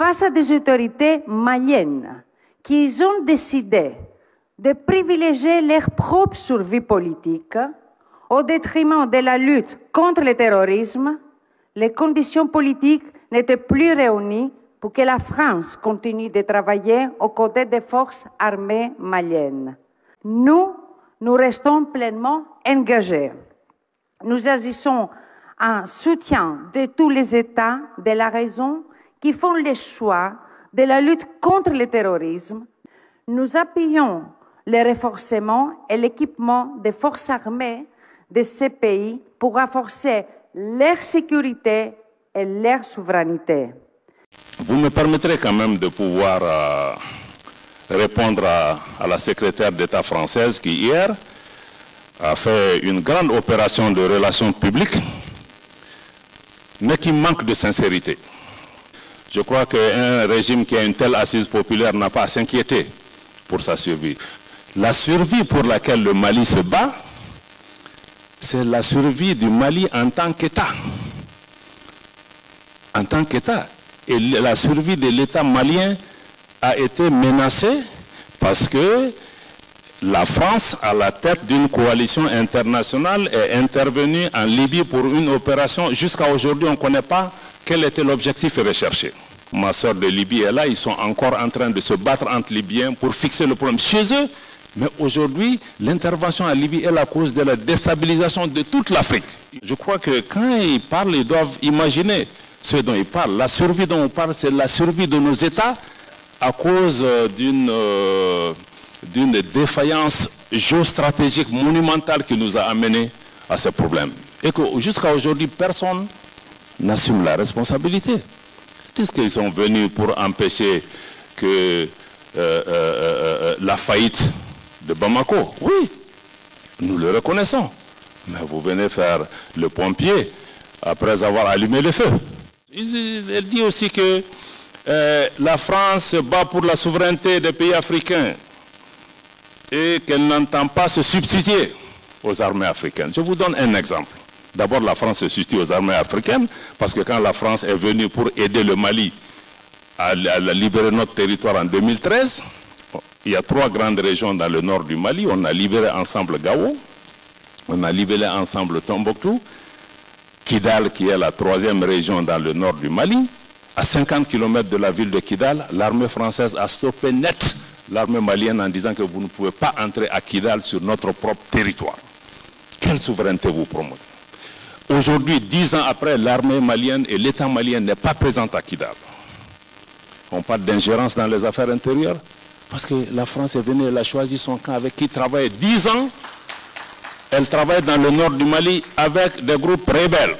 face à des autorités maliennes qui ont décidé de privilégier leur propre survie politique au détriment de la lutte contre le terrorisme, les conditions politiques n'étaient plus réunies pour que la France continue de travailler aux côtés des forces armées maliennes. Nous restons pleinement engagés. Nous agissons en soutien de tous les États de la région qui font le choix de la lutte contre le terrorisme. Nous appuyons le renforcement et l'équipement des forces armées de ces pays pour renforcer leur sécurité et leur souveraineté. Vous me permettrez quand même de pouvoir répondre à la secrétaire d'État française qui hier a fait une grande opération de relations publiques, mais qui manque de sincérité. Je crois qu'un régime qui a une telle assise populaire n'a pas à s'inquiéter pour sa survie. La survie pour laquelle le Mali se bat, c'est la survie du Mali en tant qu'État. En tant qu'État. Et la survie de l'État malien a été menacée parce que la France, à la tête d'une coalition internationale, est intervenue en Libye pour une opération. Jusqu'à aujourd'hui, on ne connaît pas quel était l'objectif recherché. Ma soeur de Libye est là, ils sont encore en train de se battre entre Libyens pour fixer le problème chez eux. Mais aujourd'hui, l'intervention en Libye est la cause de la déstabilisation de toute l'Afrique. Je crois que quand ils parlent, ils doivent imaginer ce dont ils parlent. La survie dont on parle, c'est la survie de nos États à cause d'une défaillance géostratégique monumentale qui nous a amenés à ce problème. Et que jusqu'à aujourd'hui, personne n'assume la responsabilité. Puisqu'ils sont venus pour empêcher que la faillite de Bamako. Oui, nous le reconnaissons. Mais vous venez faire le pompier après avoir allumé le feu. Elle dit aussi que la France se bat pour la souveraineté des pays africains et qu'elle n'entend pas se substituer aux armées africaines. Je vous donne un exemple. D'abord, la France se substitue aux armées africaines parce que quand la France est venue pour aider le Mali à libérer notre territoire en 2013, il y a 3 grandes régions dans le nord du Mali. On a libéré ensemble Gao, on a libéré ensemble Tombouctou, Kidal qui est la 3e région dans le nord du Mali. À 50 km de la ville de Kidal, l'armée française a stoppé net l'armée malienne en disant que vous ne pouvez pas entrer à Kidal sur notre propre territoire. Quelle souveraineté vous promouvez? Aujourd'hui, 10 ans après, l'armée malienne et l'État malien n'est pas présent à Kidal. On parle d'ingérence dans les affaires intérieures parce que la France est venue, elle a choisi son camp avec qui travaille 10 ans. Elle travaille dans le nord du Mali avec des groupes rebelles.